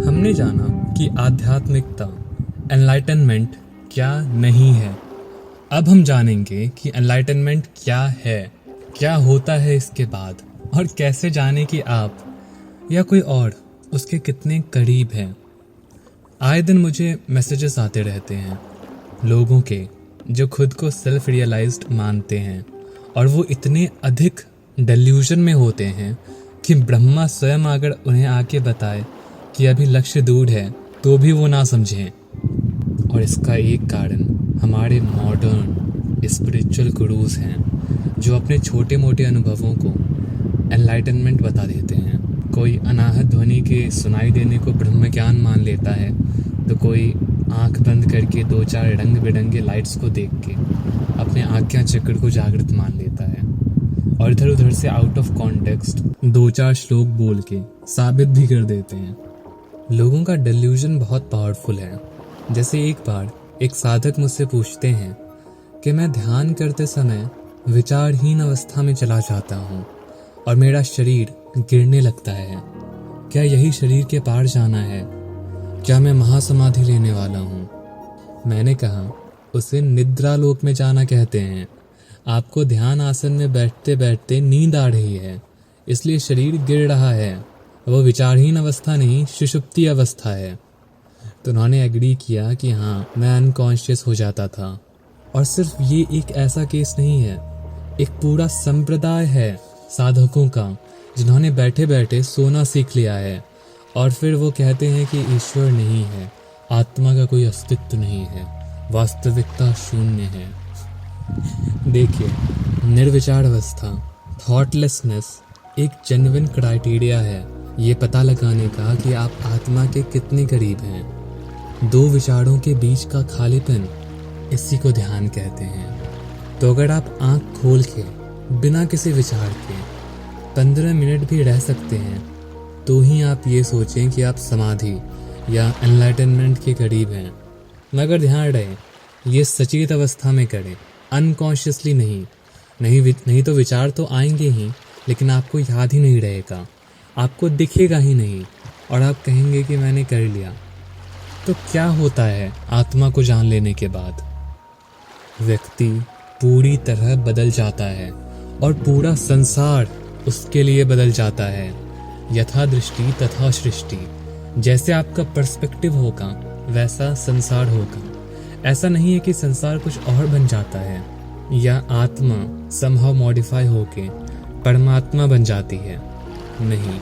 हमने जाना कि आध्यात्मिकता एनलाइटनमेंट क्या नहीं है। अब हम जानेंगे कि एनलाइटनमेंट क्या है, क्या होता है इसके बाद, और कैसे जाने कि आप या कोई और उसके कितने करीब हैं। आए दिन मुझे मैसेजेस आते रहते हैं लोगों के जो खुद को सेल्फ रियलाइज्ड मानते हैं, और वो इतने अधिक डेल्यूजन में होते हैं कि ब्रह्मा स्वयं अगर उन्हें आके बताए कि अभी लक्ष्य दूर है तो भी वो ना समझें। और इसका एक कारण हमारे मॉडर्न स्पिरिचुअल गुरुज हैं जो अपने छोटे मोटे अनुभवों को एनलाइटनमेंट बता देते हैं। कोई अनाहत ध्वनि के सुनाई देने को ब्रह्म ज्ञान मान लेता है, तो कोई आंख बंद करके 2-4 रंग बिरंगे लाइट्स को देख के अपने आज्ञा चक्र को जागृत मान लेता है, और इधर उधर से आउट ऑफ कॉन्टेक्स्ट 2-4 श्लोक बोल के साबित भी कर देते हैं। लोगों का डेल्यूजन बहुत पावरफुल है। जैसे एक बार एक साधक मुझसे पूछते हैं कि मैं ध्यान करते समय विचारहीन अवस्था में चला जाता हूँ और मेरा शरीर गिरने लगता है, क्या यही शरीर के पार जाना है? क्या मैं महासमाधि लेने वाला हूँ? मैंने कहा उसे निद्रा लोक में जाना कहते हैं। आपको ध्यान आसन में बैठते बैठते नींद आ रही है, इसलिए शरीर गिर रहा है। वो विचारहीन अवस्था नहीं, सुषुप्ति अवस्था है। तो उन्होंने एग्री किया कि हाँ, मैं अनकॉन्शियस हो जाता था। और सिर्फ ये एक ऐसा केस नहीं है, एक पूरा संप्रदाय है साधकों का जिन्होंने बैठे बैठे सोना सीख लिया है, और फिर वो कहते हैं कि ईश्वर नहीं है, आत्मा का कोई अस्तित्व नहीं है, वास्तविकता शून्य है। देखिए, निर्विचार अवस्था, थॉटलेसनेस एक जेन्युइन क्राइटेरिया है ये पता लगाने का कि आप आत्मा के कितने करीब हैं। दो विचारों के बीच का खालीपन, इसी को ध्यान कहते हैं। तो अगर आप आंख खोल के बिना किसी विचार के 15 मिनट भी रह सकते हैं, तो ही आप ये सोचें कि आप समाधि या एनलाइटनमेंट के करीब हैं। मगर ध्यान रहे, ये सचेत अवस्था में करें, अनकॉन्शियसली नहीं तो विचार तो आएंगे ही, लेकिन आपको याद ही नहीं रहेगा, आपको दिखेगा ही नहीं, और आप कहेंगे कि मैंने कर लिया। तो क्या होता है आत्मा को जान लेने के बाद? व्यक्ति पूरी तरह बदल जाता है और पूरा संसार उसके लिए बदल जाता है। यथा दृष्टि तथा सृष्टि, जैसे आपका पर्सपेक्टिव होगा वैसा संसार होगा। ऐसा नहीं है कि संसार कुछ और बन जाता है या आत्मा समहाउ मॉडिफाई होके परमात्मा बन जाती है। नहीं,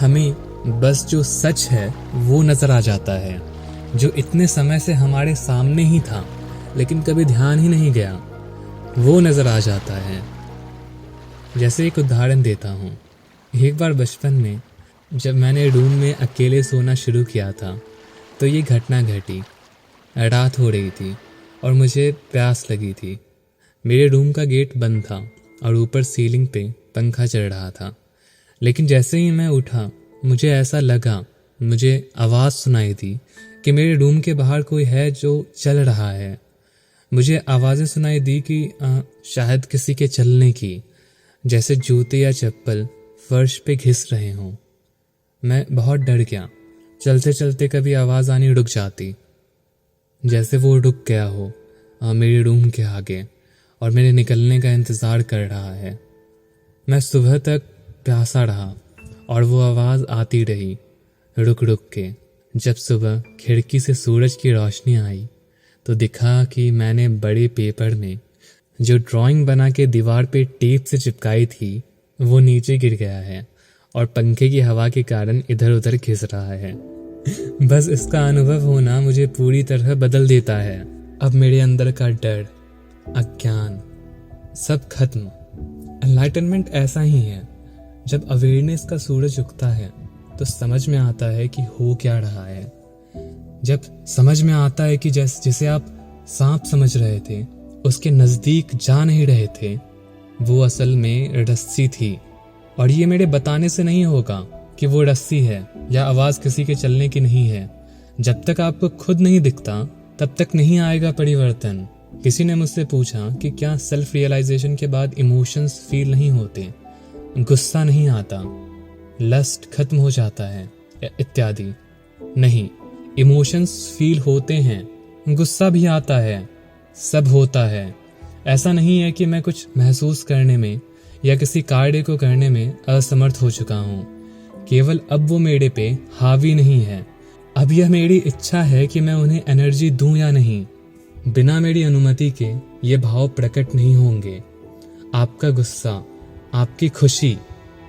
हमें बस जो सच है वो नजर आ जाता है, जो इतने समय से हमारे सामने ही था लेकिन कभी ध्यान ही नहीं गया, वो नजर आ जाता है। जैसे एक उदाहरण देता हूँ। एक बार बचपन में जब मैंने रूम में अकेले सोना शुरू किया था, तो ये घटना घटी। रात हो रही थी और मुझे प्यास लगी थी। मेरे रूम का गेट बंद था और ऊपर सीलिंग पे पंखा चल रहा था। लेकिन जैसे ही मैं उठा, मुझे ऐसा लगा, मुझे आवाज़ सुनाई दी कि मेरे रूम के बाहर कोई है जो चल रहा है। मुझे आवाज़ें सुनाई दी कि शायद किसी के चलने की, जैसे जूते या चप्पल फर्श पे घिस रहे हों। मैं बहुत डर गया। चलते चलते कभी आवाज़ आनी रुक जाती, जैसे वो रुक गया हो मेरे रूम के आगे और मेरे निकलने का इंतज़ार कर रहा है। मैं सुबह तक प्यासा रहा और वो आवाज़ आती रही रुक रुक के। जब सुबह खिड़की से सूरज की रोशनी आई तो दिखा कि मैंने बड़े पेपर में जो ड्राइंग बना के दीवार पे टेप से चिपकाई थी वो नीचे गिर गया है और पंखे की हवा के कारण इधर उधर घिस रहा है। बस इसका अनुभव होना मुझे पूरी तरह बदल देता है। अब मेरे अंदर का डर, अज्ञान सब खत्म। एनलाइटनमेंट ऐसा ही है, जब अवेयरनेस का सूरज उगता है तो समझ में आता है कि हो क्या रहा है। जब समझ में आता है कि जिसे आप सांप समझ रहे थे, उसके नज़दीक जा नहीं रहे थे, वो असल में रस्सी थी। और ये मेरे बताने से नहीं होगा कि वो रस्सी है या आवाज़ किसी के चलने की नहीं है। जब तक आपको खुद नहीं दिखता तब तक नहीं आएगा परिवर्तन। किसी ने मुझसे पूछा कि क्या सेल्फ रियलाइजेशन के बाद इमोशंस फील नहीं होते, गुस्सा नहीं आता, लस्ट खत्म हो जाता है इत्यादि। नहीं, इमोशंस फील होते हैं, गुस्सा भी आता है, सब होता है। ऐसा नहीं है कि मैं कुछ महसूस करने में या किसी कार्य को करने में असमर्थ हो चुका हूँ। केवल अब वो मेरे पे हावी नहीं है। अब यह मेरी इच्छा है कि मैं उन्हें एनर्जी दूं या नहीं। बिना मेरी अनुमति के ये भाव प्रकट नहीं होंगे। आपका गुस्सा, आपकी खुशी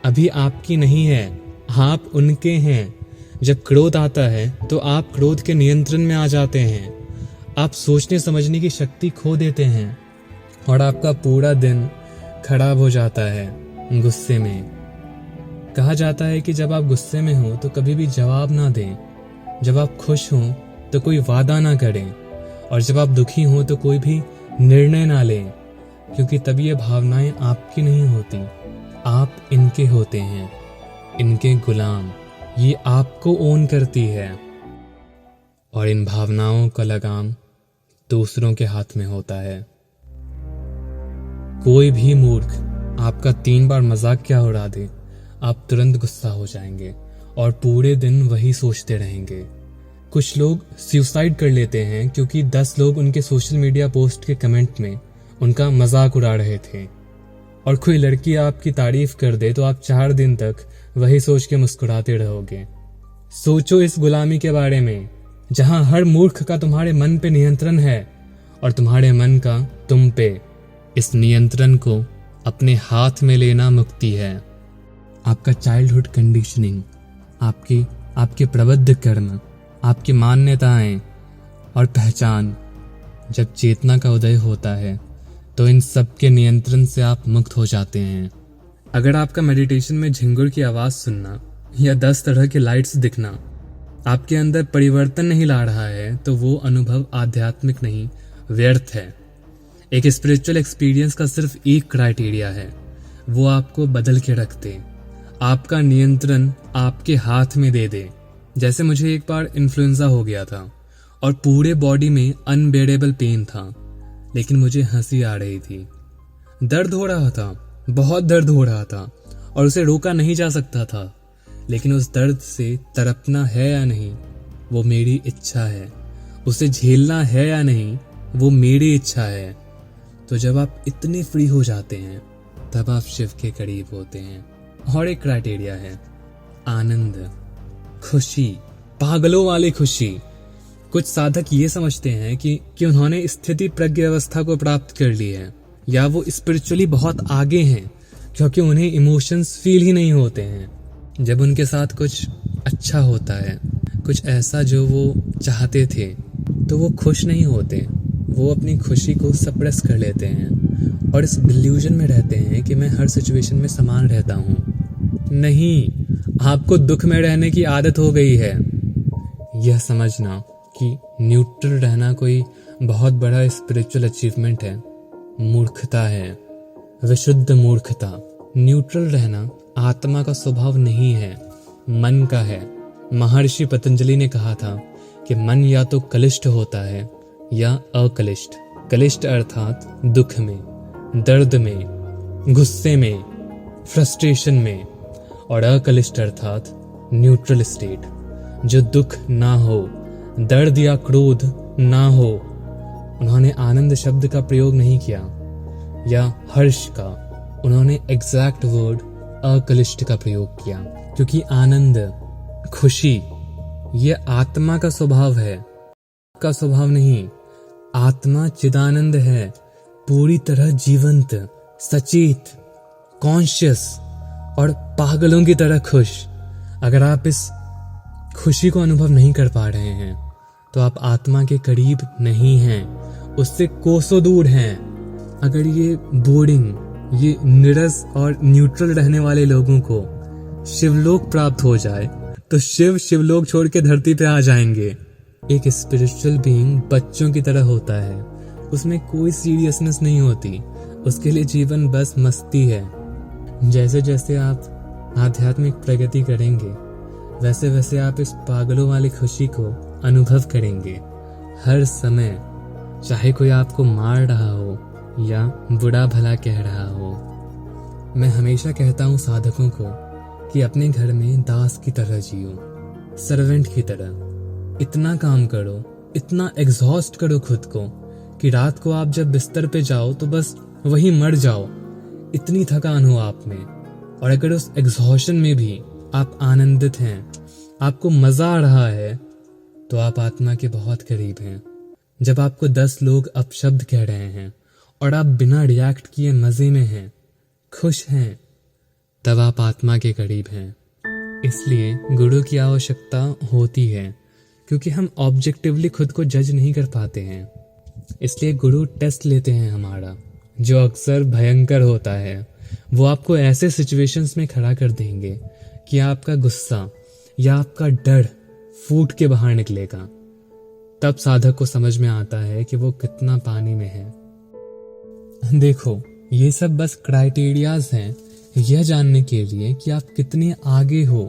अभी आपकी नहीं है, आप उनके हैं। जब क्रोध आता है तो आप क्रोध के नियंत्रण में आ जाते हैं। आप सोचने समझने की शक्ति खो देते हैं और आपका पूरा दिन खराब हो जाता है गुस्से में। कहा जाता है कि जब आप गुस्से में हो तो कभी भी जवाब ना दें, जब आप खुश हों तो कोई वादा ना करें, और जब आप दुखी हों तो कोई भी निर्णय ना लें, क्योंकि तब ये भावनाएं आपकी नहीं होती, आप इनके होते हैं, इनके गुलाम। ये आपको ओन करती है और इन भावनाओं का लगाम दूसरों के हाथ में होता है। कोई भी मूर्ख आपका 3 बार मजाक क्या उड़ा दे, आप तुरंत गुस्सा हो जाएंगे और पूरे दिन वही सोचते रहेंगे। कुछ लोग सुसाइड कर लेते हैं क्योंकि 10 लोग उनके सोशल मीडिया पोस्ट के कमेंट में उनका मजाक उड़ा रहे थे। और कोई लड़की आपकी तारीफ कर दे तो आप 4 दिन तक वही सोच के मुस्कुराते रहोगे। सोचो इस गुलामी के बारे में, जहां हर मूर्ख का तुम्हारे मन पे नियंत्रण है और तुम्हारे मन का तुम पे। इस नियंत्रण को अपने हाथ में लेना मुक्ति है। आपका चाइल्डहुड कंडीशनिंग, आपके प्रबुद्ध कर्म, आपकी मान्यताएं और पहचान, जब चेतना का उदय होता है तो इन सब के नियंत्रण से आप मुक्त हो जाते हैं। अगर आपका मेडिटेशन में झिंगुर की आवाज सुनना या 10 तरह के लाइट्स दिखना आपके अंदर परिवर्तन नहीं ला रहा है तो वो अनुभव आध्यात्मिक नहीं, व्यर्थ है। एक स्पिरिचुअल एक्सपीरियंस का सिर्फ एक क्राइटेरिया है, वो आपको बदल के रख दे, आपका नियंत्रण आपके हाथ में दे दे। जैसे मुझे एक बार इन्फ्लुएंजा हो गया था और पूरे बॉडी में अनबेरेबल पेन था, लेकिन मुझे हंसी आ रही थी। दर्द हो रहा था, बहुत दर्द हो रहा था और उसे रोका नहीं जा सकता था, लेकिन उस दर्द से तड़पना है या नहीं वो मेरी इच्छा है, उसे झेलना है या नहीं वो मेरी इच्छा है। तो जब आप इतने फ्री हो जाते हैं तब आप शिव के करीब होते हैं। और एक क्राइटेरिया है आनंद, खुशी, पागलों वाली खुशी। कुछ साधक ये समझते हैं कि उन्होंने स्थिति प्रज्ञ अवस्था को प्राप्त कर ली है या वो स्पिरिचुअली बहुत आगे हैं क्योंकि उन्हें इमोशंस फील ही नहीं होते हैं। जब उनके साथ कुछ अच्छा होता है, कुछ ऐसा जो वो चाहते थे, तो वो खुश नहीं होते, वो अपनी खुशी को सप्रेस कर लेते हैं और इस डिल्यूजन में रहते हैं कि मैं हर सिचुएशन में समान रहता हूँ। नहीं, आपको दुख में रहने की आदत हो गई है। यह समझना कि न्यूट्रल रहना कोई बहुत बड़ा स्पिरिचुअल अचीवमेंट है, मूर्खता है, विशुद्ध मूर्खता। न्यूट्रल रहना आत्मा का स्वभाव नहीं है, मन का है। महर्षि पतंजलि ने कहा था कि मन या तो कलिष्ठ होता है या अकलिष्ठ। कलिष्ठ अर्थात दुख में, दर्द में, गुस्से में, फ्रस्ट्रेशन में, और अकलिष्ठ अर्थात न्यूट्रल स्टेट, जो दुख ना हो, दर्द या क्रोध ना हो। उन्होंने आनंद शब्द का प्रयोग नहीं किया या हर्ष का, उन्होंने एग्जैक्ट वर्ड अकलिष्ठ का प्रयोग किया, क्योंकि आनंद, खुशी ये आत्मा का स्वभाव है, का स्वभाव नहीं। आत्मा चिदानंद है, पूरी तरह जीवंत, सचेत, कॉन्शियस और पागलों की तरह खुश। अगर आप इस खुशी को अनुभव नहीं कर पा रहे हैं तो आप आत्मा के करीब नहीं हैं, उससे कोसों दूर हैं। अगर ये बोरिंग, ये नीरस और न्यूट्रल रहने वाले लोगों को शिवलोक प्राप्त हो जाए तो शिवलोक छोड़ के धरती पे आ जाएंगे। एक स्पिरिचुअल बीइंग बच्चों की तरह होता है, उसमें कोई सीरियसनेस नहीं होती, उसके लिए जीवन बस मस्ती है। जैसे जैसे आप आध्यात्मिक प्रगति करेंगे वैसे वैसे आप इस पागलों वाली खुशी को अनुभव करेंगे हर समय, चाहे कोई आपको मार रहा हो या बुरा भला कह रहा हो। मैं हमेशा कहता हूँ साधकों को कि अपने घर में दास की तरह जियो, सर्वेंट की तरह। इतना काम करो, इतना एग्जॉस्ट करो खुद को कि रात को आप जब बिस्तर पे जाओ तो बस वहीं मर जाओ, इतनी थकान हो आप में। और अगर उस एग्जॉशन में भी आप आनंदित हैं, आपको मजा आ रहा है, तो आप आत्मा के बहुत करीब हैं। जब आपको 10 लोग अपशब्द कह रहे हैं और आप बिना रिएक्ट किए मजे में हैं, खुश हैं, तब आप आत्मा के करीब हैं। इसलिए गुरु की आवश्यकता होती है, क्योंकि हम ऑब्जेक्टिवली खुद को जज नहीं कर पाते हैं। इसलिए गुरु टेस्ट लेते हैं हमारा, जो अक्सर भयंकर होता है। वो आपको ऐसे सिचुएशंस में खड़ा कर देंगे कि आपका गुस्सा या आपका डर फूट के बाहर निकलेगा। तब साधक को समझ में आता है कि वो कितना पानी में है। देखो, ये सब बस क्राइटेरियाज हैं यह जानने के लिए कि आप कितने आगे हो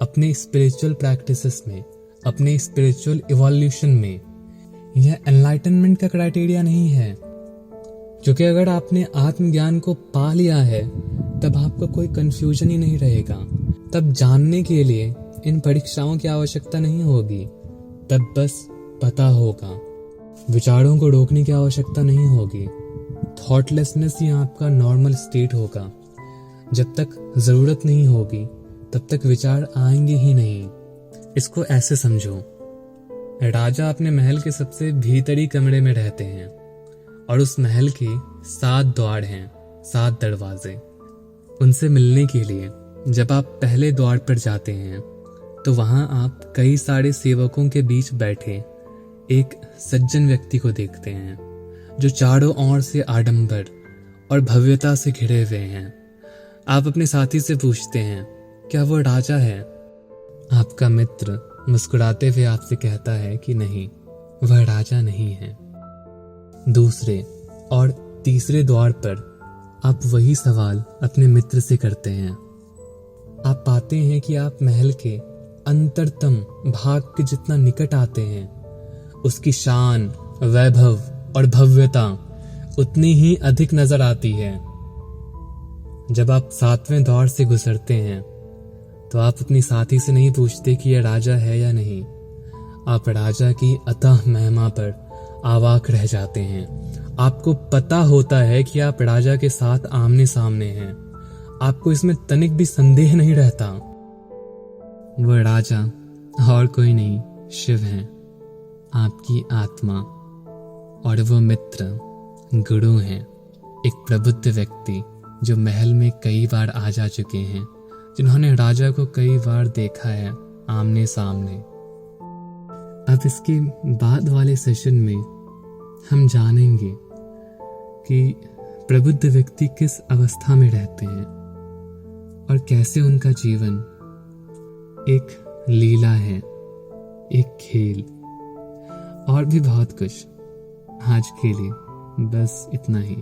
अपने स्पिरिचुअल प्रैक्टिसेस में, अपने स्पिरिचुअल इवोल्यूशन में। यह एनलाइटनमेंट का क्राइटेरिया नहीं है, क्योंकि अगर आपने आत्मज्ञान को पा लिया है तब आपको कोई कंफ्यूजन ही नहीं रहेगा। तब जानने के लिए इन परीक्षाओं की आवश्यकता नहीं होगी, तब बस पता होगा। विचारों को रोकने की आवश्यकता नहीं होगी। थॉटलेसनेस ही आपका नॉर्मल स्टेट होगा। जब तक जरूरत नहीं होगी तब तक विचार आएंगे ही नहीं। इसको ऐसे समझो, राजा अपने महल के सबसे भीतरी कमरे में रहते हैं और उस महल के 7 द्वार हैं, 7 दरवाजे। उनसे मिलने के लिए जब आप पहले द्वार पर जाते हैं तो वहां आप कई सारे सेवकों के बीच बैठे एक सज्जन व्यक्ति को देखते हैं, जो चारों ओर से आडंबर और भव्यता से घिरे हुए हैं। आप अपने साथी से पूछते हैं, क्या वो राजा है? आपका मित्र मुस्कुराते हुए आपसे कहता है कि नहीं, वह राजा नहीं है। दूसरे और तीसरे द्वार पर आप वही सवाल अपने मित्र से करते हैं। आप पाते हैं कि आप महल के अंतरतम भाग के जितना निकट आते हैं, उसकी शान, वैभव और भव्यता उतनी ही अधिक नजर आती है। जब आप 7वें द्वार से गुजरते हैं तो आप अपनी साथी से नहीं पूछते कि यह राजा है या नहीं। आप राजा की अतः महिमा पर अवाक रह जाते हैं। आपको पता होता है कि आप राजा के साथ आमने सामने हैं। आपको इसमें तनिक भी संदेह नहीं रहता। वह राजा और कोई नहीं, शिव हैं, आपकी आत्मा। और वो मित्र गुरु हैं, एक प्रबुद्ध व्यक्ति जो महल में कई बार आ जा चुके हैं, जिन्होंने राजा को कई बार देखा है आमने सामने। अब इसके बाद वाले सेशन में हम जानेंगे कि प्रबुद्ध व्यक्ति किस अवस्था में रहते हैं और कैसे उनका जीवन एक लीला है, एक खेल, और भी बहुत कुछ। आज के लिए बस इतना ही।